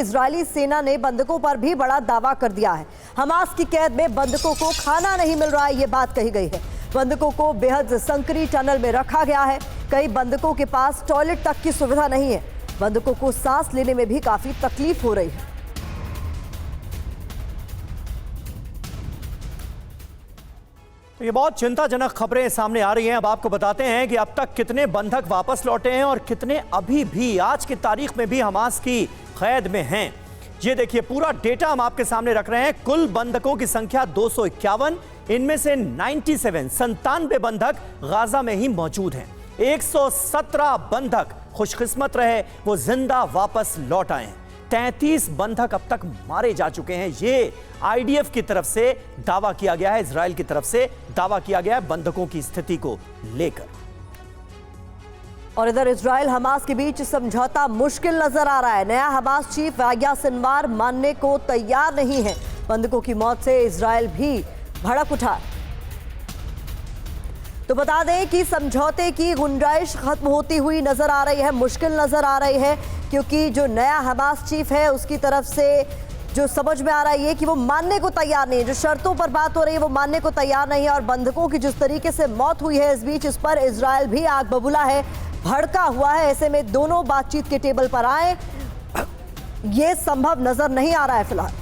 Israeli सेना ने बंधकों पर भी बड़ा दावा कर दिया है। हमास की कैद में बंधकों को खाना नहीं मिल रहा है, ये बात कही गई है। बंधकों को बेहद संकरी टनल में रखा गया है। कई बंधकों के पास टॉयलेट तक की सुविधा नहीं है। बंधकों को सांस लेने में भी काफी तकलीफ हो रही है। ये बहुत चिंताजनक खबरें सामने आ रही हैं। अब आपको बताते हैं कि अब तक कितने बंधक वापस लौटे हैं और कितने अभी भी आज की तारीख में भी हमास की कैद में हैं। ये देखिए, पूरा डेटा हम आपके सामने रख रहे हैं। कुल बंधकों की संख्या 251, इनमें से 97 बंधक गाजा में ही मौजूद हैं। 117 बंधक खुशकिस्मत रहे, वो जिंदा वापस लौट आए हैं। 33 बंधक अब तक मारे जा चुके हैं। ये आईडीएफ की तरफ से दावा किया गया है, इजराइल की तरफ से दावा किया गया है बंधकों की स्थिति को लेकर। और इधर इजराइल हमास के बीच समझौता मुश्किल नजर आ रहा है। नया हमास चीफ याह्या सिनवार मानने को तैयार नहीं है। बंधकों की मौत से इजराइल भी भड़क उठा। तो बता दें कि समझौते की गुंजाइश खत्म होती हुई नजर आ रही है, मुश्किल नजर आ रही है, क्योंकि जो नया हमास चीफ है उसकी तरफ से जो समझ में आ रहा है कि वो मानने को तैयार नहीं है। जो शर्तों पर बात हो रही है वो मानने को तैयार नहीं है। और बंधकों की जिस तरीके से मौत हुई है, इस बीच इस पर इजराइल भी आग बबूला है, भड़का हुआ है। ऐसे में दोनों बातचीत के टेबल पर आए, ये संभव नजर नहीं आ रहा है फिलहाल।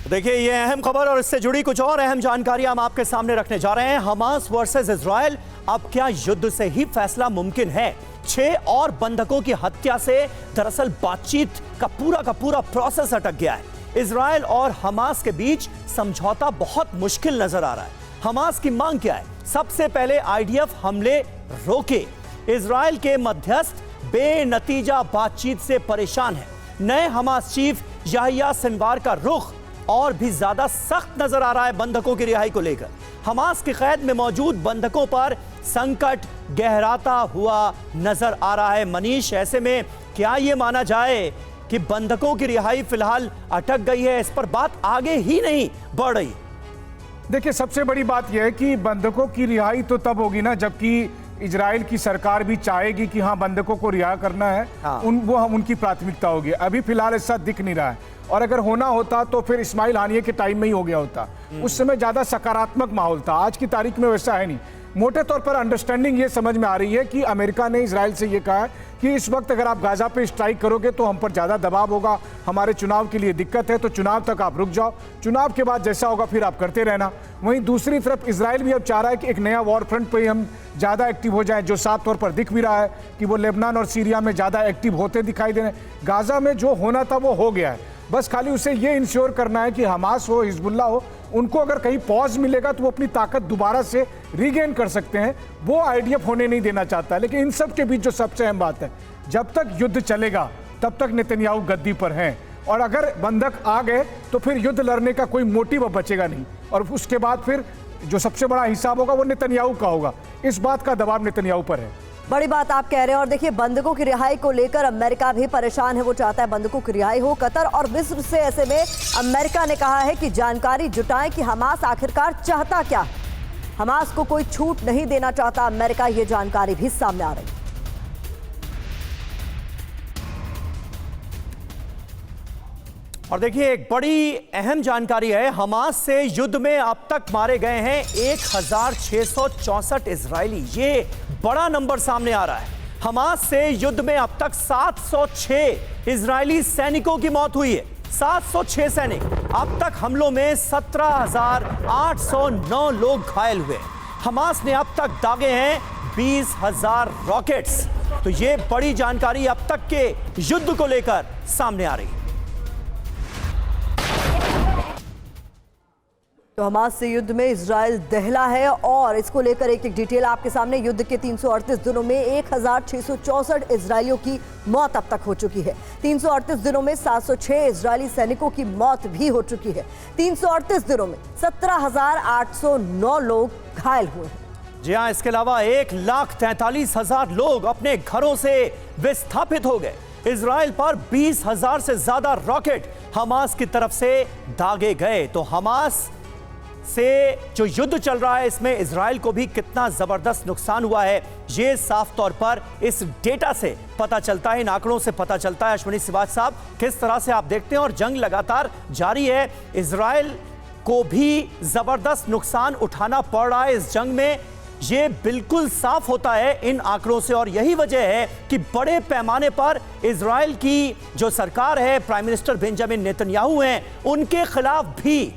देखिए, ये अहम खबर और इससे जुड़ी कुछ और अहम जानकारी हम आपके सामने रखने जा रहे हैं। हमास वर्सेस इजराइल, अब क्या युद्ध से ही फैसला मुमकिन है? 6 और बंधकों की हत्या से दरअसल बातचीत का पूरा प्रोसेस अटक गया है। इजराइल और हमास के बीच समझौता बहुत मुश्किल नजर आ रहा है। हमास की मांग क्या है? सबसे पहले आईडीएफ हमले रोके। इजराइल के मध्यस्थ बेनतीजा बातचीत से परेशान है। नए हमास चीफ याह्या सिनवार का रुख और भी ज्यादा सख्त नजर आ रहा है बंधकों की रिहाई को लेकर। हमास की कैद में मौजूद बंधकों पर संकट गहराता हुआ नजर आ रहा है। मनीष, ऐसे में क्या यह माना जाए कि बंधकों की रिहाई फिलहाल अटक गई है, इस पर बात आगे ही नहीं बढ़ रही? देखिए, सबसे बड़ी बात यह है कि बंधकों की रिहाई तो तब होगी ना जबकि इजराइल की सरकार भी चाहेगी कि हाँ, बंधकों को रिहा करना है। वो हम उनकी प्राथमिकता होगी। अभी फिलहाल ऐसा दिख नहीं रहा है। और अगर होना होता तो फिर इस्माइल हानिये के टाइम में ही हो गया होता। उस समय ज्यादा सकारात्मक माहौल था। आज की तारीख में वैसा है नहीं। मोटे तौर पर अंडरस्टैंडिंग ये समझ में आ रही है कि अमेरिका ने इजराइल से ये कहा है कि इस वक्त अगर आप गाजा पे स्ट्राइक करोगे तो हम पर ज़्यादा दबाव होगा, हमारे चुनाव के लिए दिक्कत है, तो चुनाव तक आप रुक जाओ, चुनाव के बाद जैसा होगा फिर आप करते रहना। वहीं दूसरी तरफ इजराइल भी अब चाह रहा है कि एक नया वॉर फ्रंट पर ही हम ज़्यादा एक्टिव हो जाए, जो साफ तौर पर दिख भी रहा है कि वो लेबनान और सीरिया में ज़्यादा एक्टिव होते दिखाई दे रहे हैं। गाजा में जो होना था वो हो गया है। बस खाली उसे ये इंश्योर करना है कि हमास हो, हिजबुल्लाह हो, उनको अगर कहीं पॉज मिलेगा तो वो अपनी ताकत दोबारा से रीगेन कर सकते हैं। वो आईडीएफ होने नहीं देना चाहता है। लेकिन इन सब के बीच जो सबसे अहम बात है, जब तक युद्ध चलेगा तब तक नेतन्याहू गद्दी पर हैं। और अगर बंधक आ गए तो फिर युद्ध लड़ने का कोई मोटिव बचेगा नहीं। और उसके बाद फिर जो सबसे बड़ा हिसाब होगा वो नेतन्याहू का होगा। इस बात का दबाव नेतन्याहू पर है। बड़ी बात आप कह रहे हैं। और देखिए, बंधकों की रिहाई को लेकर अमेरिका भी परेशान है। वो चाहता है बंधकों की रिहाई हो। कतर और मिस्र से ऐसे में अमेरिका ने कहा है कि जानकारी जुटाएं कि हमास आखिरकार चाहता क्या है। हमास को कोई छूट नहीं देना चाहता अमेरिका, ये जानकारी भी सामने आ रही है। और देखिए, एक बड़ी अहम जानकारी है। हमास से युद्ध में अब तक मारे गए हैं 1664 इजरायली। ये बड़ा नंबर सामने आ रहा है। हमास से युद्ध में अब तक 706 इजरायली सैनिकों की मौत हुई है। 706 सैनिक। अब तक हमलों में 17,809 लोग घायल हुए। हमास ने अब तक दागे हैं 20,000 रॉकेट्स। तो ये बड़ी जानकारी अब तक के युद्ध को लेकर सामने आ रही है। तो हमास से युद्ध में इजराइल दहला है। और इसको लेकर एक डिटेल आपके सामने। युद्ध के 338 दिनों में 1664 इजरायलियों की मौत अब तक हो चुकी है। 338 दिनों में 706 इजरायली सैनिकों की मौत भी हो चुकी है। 338 दिनों में 17,809 लोग घायल हुए हैं। जी हाँ, इसके अलावा 1,43,000 लोग अपने घरों से विस्थापित हो गए। इजराइल पर 20,000 से ज्यादा रॉकेट हमास की तरफ से दागे गए। तो हमास से जो युद्ध चल रहा है इसमें इजराइल को भी कितना जबरदस्त नुकसान हुआ है, ये साफ तौर पर इस डेटा से पता चलता है, इन आंकड़ों से पता चलता है। अश्विनी सिवाच साहब, किस तरह से आप देखते हैं? और जंग लगातार जारी है, इजराइल को भी जबरदस्त नुकसान उठाना पड़ रहा है इस जंग में, ये बिल्कुल साफ होता है इन आंकड़ों से। और यही वजह है कि बड़े पैमाने पर इजराइल की जो सरकार है, प्राइम मिनिस्टर बेंजामिन नेतन्याहू हैं, उनके खिलाफ भी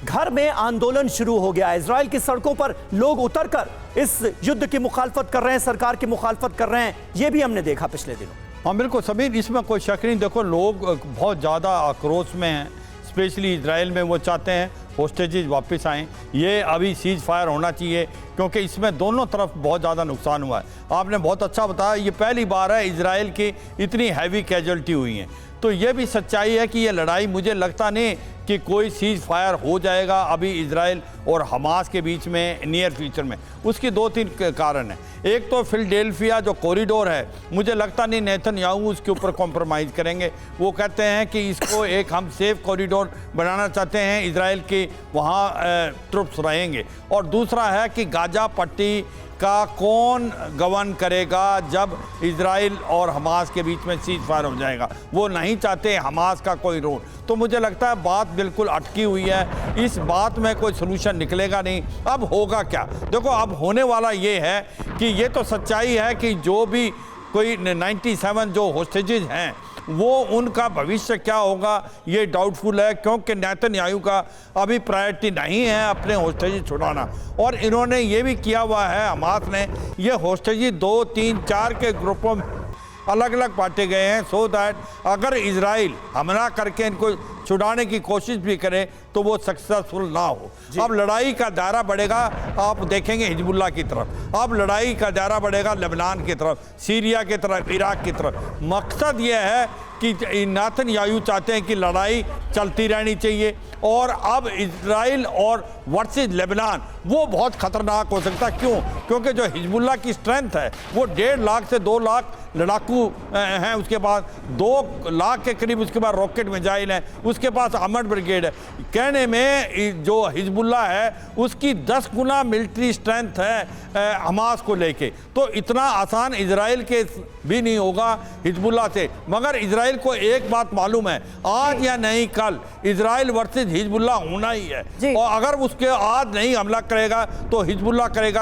घर में आंदोलन शुरू हो गया। इजराइल की सड़कों पर लोग उतरकर इस युद्ध की मुखालफत कर रहे हैं, सरकार की मुखालफत कर रहे हैं, यह भी हमने देखा पिछले दिनों। हाँ बिल्कुल समीर, इसमें कोई शक नहीं। देखो, लोग बहुत ज़्यादा आक्रोश में हैं, स्पेशली इजराइल में। वो चाहते हैं होस्टेजेस वापस आएँ, ये अभी सीज फायर होना चाहिए, क्योंकि इसमें दोनों तरफ बहुत ज़्यादा नुकसान हुआ है। आपने बहुत अच्छा बताया, ये पहली बार है इजराइल की इतनी हैवी कैजुअल्टी हुई हैं। तो ये भी सच्चाई है कि ये लड़ाई, मुझे लगता नहीं कि कोई सीज फायर हो जाएगा अभी इजराइल और हमास के बीच में नियर फ्यूचर में। उसकी 2-3 कारण हैं। एक तो फिलडेल्फिया जो कॉरिडोर है, मुझे लगता नहीं नेतन्याहू उसके ऊपर कॉम्प्रोमाइज़ करेंगे। वो कहते हैं कि इसको एक हम सेफ कॉरिडोर बनाना चाहते हैं, इजराइल के वहाँ ट्रुप्स रहेंगे। और दूसरा है कि गाजा पट्टी का कौन गवर्न करेगा जब इजराइल और हमास के बीच में सीज फायर हो जाएगा। वो नहीं चाहते हमास का कोई रोल। तो मुझे लगता है बात बिल्कुल अटकी हुई है, इस बात में कोई सोल्यूशन निकलेगा नहीं। अब होगा क्या? देखो, अब होने वाला ये है कि ये तो सच्चाई है कि जो भी कोई 97 जो होस्टेजेस हैं, वो उनका भविष्य क्या होगा ये डाउटफुल है, क्योंकि नेतन्याहू का अभी प्रायोरिटी नहीं है अपने होस्टेजेस छुड़ाना। और इन्होंने ये भी किया हुआ है, हमास ने, ये होस्टेजेस 2, 3, 4 के ग्रुपों में अलग अलग बांटे गए हैं, सो दैट अगर इजराइल हमला करके इनको छुड़ाने की कोशिश भी करे तो वो सक्सेसफुल ना हो। अब लड़ाई का दायरा बढ़ेगा, आप देखेंगे हिजबुल्लाह की तरफ, अब लड़ाई का दायरा बढ़ेगा लेबनान की तरफ, सीरिया की तरफ, इराक की तरफ। मकसद ये है कि नेतन्याहू चाहते हैं कि लड़ाई चलती रहनी चाहिए। और अब इजराइल और वर्सेस लेबनान वो बहुत खतरनाक हो सकता है। क्यों? क्योंकि जो हिजबुल्लाह की स्ट्रेंथ है वो 1.5 लाख से 2 लाख लड़ाकू हैं, उसके बाद 2 लाख के करीब उसके बाद रॉकेट मिसाइल हैं, उसके पास आर्मर्ड ब्रिगेड है। कहने में जो हिजबुल्लाह है उसकी 10 गुना मिलिट्री स्ट्रेंथ है हमास को लेके। तो इतना आसान इजराइल के भी नहीं होगा हिजबुल्लाह से। मगर इजराइल को एक बात मालूम है, आज या नहीं कल इजराइल वर्सेस हिजबुल्लाह होना ही है। और अगर उसके आज नहीं हमला करेगा तो हिजबुल्लाह करेगा।